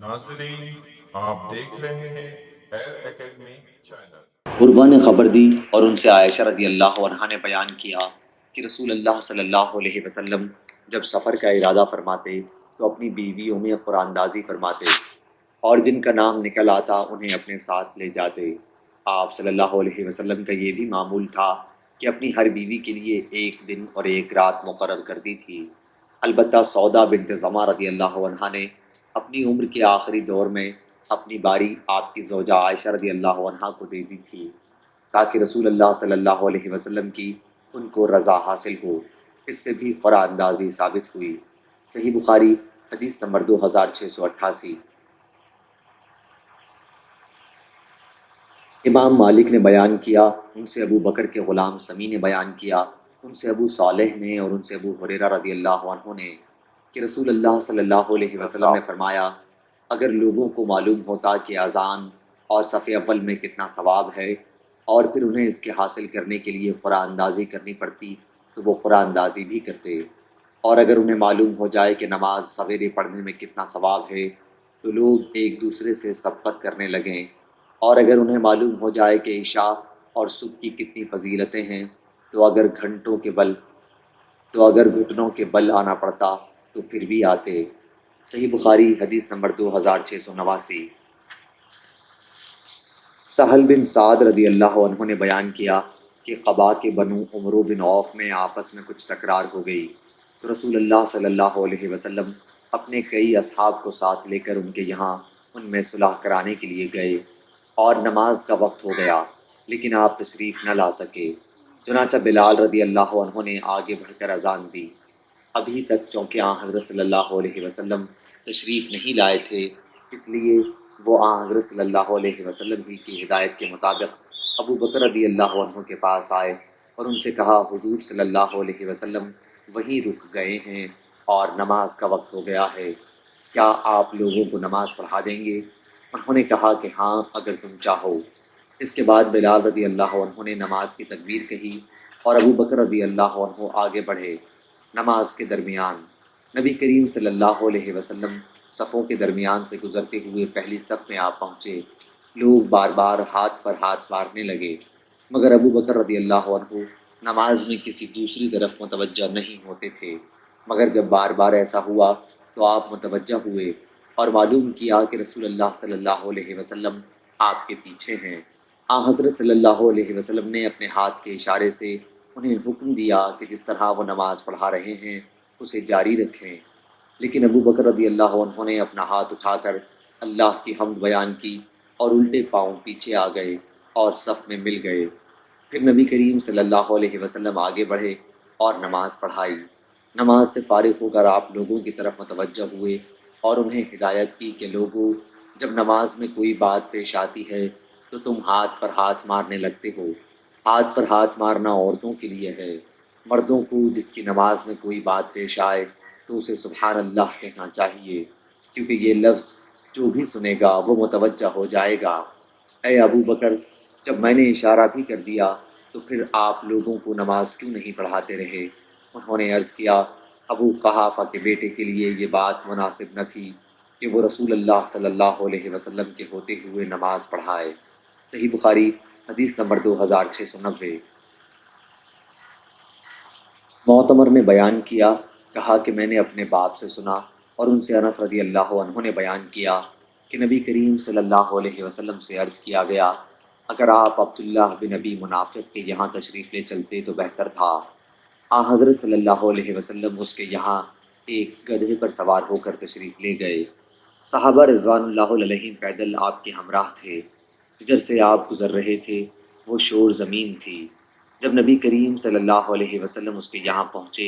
नाज़रीन, आप देख रहे हैं एयर एकेडमी चैनल। उर्वा ने खबर दी और उनसे आयशा रदी अल्लाह अन्हा ने बयान किया कि रसूल अल्लाह सल्लल्लाहु अलैहि वसल्लम जब सफ़र का इरादा फरमाते तो अपनी बीवियों में कुरानदाजी फरमाते और जिनका नाम निकल आता उन्हें अपने साथ ले जाते। आप सल्लल्लाहु अलैहि वसल्लम का ये भी मामूल था कि अपनी हर बीवी के लिए एक दिन और एक रात मुकर्रर कर दी थी। अलबत्ता सौदा बिन्त ज़मा रदी अल्लाह अन्हा ने अपनी उम्र के आखिरी दौर में अपनी बारी आपकी ज़ौजा आयशा रदी अल्लाह अन्हा को दे दी थी ताकि रसूल अल्लाह सल्लल्लाहु अलैहि वसल्लम की उनको रज़ा हासिल हो। इससे भी क़ुरानदाज़ी साबित हुई। सही बुखारी हदीस नंबर 2688। इमाम मालिक ने बयान किया, उनसे अबू बकर के ग़ुलाम समी ने बयान किया, उनसे अबू सालेह ने और उनसे अबू हुरैरा रदी अल्लाह अन्हु ने कि रसूल अल्लाह सल्लल्लाहु अलैहि वसल्लम ने फरमाया, अगर लोगों को मालूम होता कि अज़ान और सफ़े अव्वल में कितना सवाब है और फिर उन्हें इसके हासिल करने के लिए कुरानदाज़ी करनी पड़ती तो वो कुरानदाज़ी भी करते, और अगर उन्हें मालूम हो जाए कि नमाज सवेरे पढ़ने में कितना सवाब है तो लोग एक दूसरे से सबकत करने लगें, और अगर उन्हें मालूम हो जाए कि इशा और सुबह की कितनी फजीलतें हैं तो अगर घुटनों के बल आना पड़ता तो फिर भी आते। सही बुखारी हदीस नंबर 2689। सहल बिन साद रदी अल्लाह अन्हु ने बयान किया कि क़बा के बनु उमरो बिन औफ में आपस में कुछ तकरार हो गई तो रसूल अल्लाह सल्लल्लाहु अलैहि वसल्लम अपने कई असहाब को साथ लेकर उनके यहाँ उनमें सुलह कराने के लिए गए और नमाज का वक्त हो गया लेकिन आप तशरीफ़ न ला सके। चुनांचा बिलाल रदी अल्लाह अन्हु ने आगे बढ़कर अजान दी। अभी तक चूँकि हज़रत सल्लल्लाहु अलैहि वसल्लम तशरीफ़ नहीं लाए थे, इसलिए वो हज़रत सल्लल्लाहु अलैहि वसल्लम की हिदायत के मुताबिक अबू बकर रदी अल्लाह अन्हु के पास आए और उनसे कहा, हुजूर सल्लल्लाहु अलैहि वसल्लम वहीं रुक गए हैं और नमाज का वक्त हो गया है, क्या आप लोगों को नमाज पढ़ा देंगे? उन्होंने कहा कि हाँ, अगर तुम चाहो। इसके बाद बिलाल रदी अल्लाह अन्हु ने नमाज की तकबीर कही और अबू बकर रदी अल्लाह अन्हु आगे बढ़े। नमाज के दरमियान नबी करीम सल्लल्लाहु अलैहि वसल्लम सफ़ों के दरमियान से गुज़रते हुए पहली सफ़ में आप पहुँचे। लोग बार बार हाथ पर हाथ मारने लगे मगर अबू बकर रदी अल्लाह अन्हु नमाज में किसी दूसरी तरफ मुतवज्जा नहीं होते थे। मगर जब बार बार ऐसा हुआ तो आप मुतवज्जा हुए और मालूम किया कि रसूल अल्लाह सल्लल्लाहु अलैहि वसल्लम आपके पीछे हैं। हज़रत सल्लल्लाहु अलैहि वसल्लम ने अपने हाथ के इशारे से उन्हें हुक्म दिया कि जिस तरह वो नमाज पढ़ा रहे हैं उसे जारी रखें, लेकिन अबू बकर रदी अल्लाह अन्हु ने अपना हाथ उठाकर अल्लाह की हम्द बयान की और उल्टे पाँव पीछे आ गए और सफ़ में मिल गए। फिर नबी करीम सल्लल्लाहु अलैहि वसल्लम आगे बढ़े और नमाज पढ़ाई। नमाज से फारिग होकर आप लोगों की तरफ मुतवज्जह हुए और उन्हें हिदायत की कि लोगों, जब नमाज में कोई बात पेश आती है तो तुम हाथ पर हाथ मारने लगते हो। हाथ पर हाथ मारना औरतों के लिए है। मर्दों को जिसकी नमाज में कोई बात पेश आए तो उसे सुबहान अल्लाह कहना चाहिए, क्योंकि ये लफ्ज़ जो भी सुनेगा वो मुतवज्जा हो जाएगा। ए अबू बकर, जब मैंने इशारा भी कर दिया तो फिर आप लोगों को नमाज क्यों नहीं पढ़ाते रहे? उन्होंने अर्ज़ किया, अबू कहाफ़ा के बेटे के लिए ये बात मुनासिब न थी कि वो रसूल अल्लाह सल्लल्लाहु अलैहि वसल्लम के होते हुए नमाज पढ़ाए। सही बुखारी हदीस नंबर 2690। मोतमर ने बयान किया, कहा कि मैंने अपने बाप से सुना और उनसे अनस रदी अल्लाह अन्हु ने बयान किया कि नबी करीम सल्लल्लाहु अलैहि वसल्लम से अर्ज़ किया गया, अगर आप अब्दुल्लाह बिन अबी मुनाफ़िक़ के यहाँ तशरीफ़ ले चलते तो बेहतर था। हज़रत सल्लल्लाहु अलैहि वसल्लम उसके यहाँ एक गधे पर सवार होकर तशरीफ़ ले गए। सहाबा रिज़वानुल्लाहि अलैहिम पैदल आपके हमराह थे। जिधर से आप गुज़र रहे थे वो शोर ज़मीन थी। जब नबी करीम सल्लल्लाहु अलैहि वसल्लम उसके यहाँ पहुँचे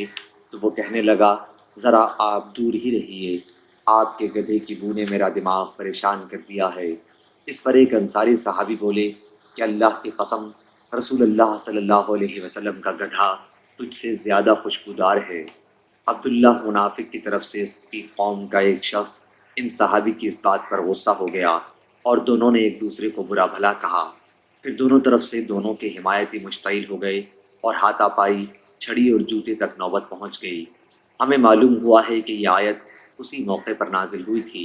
तो वो कहने लगा, ज़रा आप दूर ही रहिए, आपके गधे की बू ने मेरा दिमाग परेशान कर दिया है। इस पर एक अंसारी सहाबी बोले कि अल्लाह की कसम, रसूल अल्लाह सल्लल्लाहु अलैहि वसल्लम का गधा तुझसे ज़्यादा खुशबूदार है। अब्दुल्लाह मुनाफिक की तरफ से इसकी कौम का एक शख्स इन सहाबी की इस बात पर गुस्सा हो गया और दोनों ने एक दूसरे को बुरा भला कहा। फिर दोनों तरफ से दोनों के हिमायती मुश्तइल हो गए और हाथापाई, छड़ी और जूते तक नौबत पहुंच गई। हमें मालूम हुआ है कि यह आयत उसी मौके पर नाजिल हुई थी।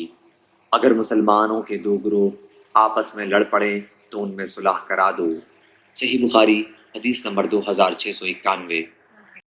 اگر مسلمانوں کے دو گروہ آپس میں لڑ پڑیں تو ان میں صلح کرا دو۔ صحیح بخاری حدیث نمبر 2691۔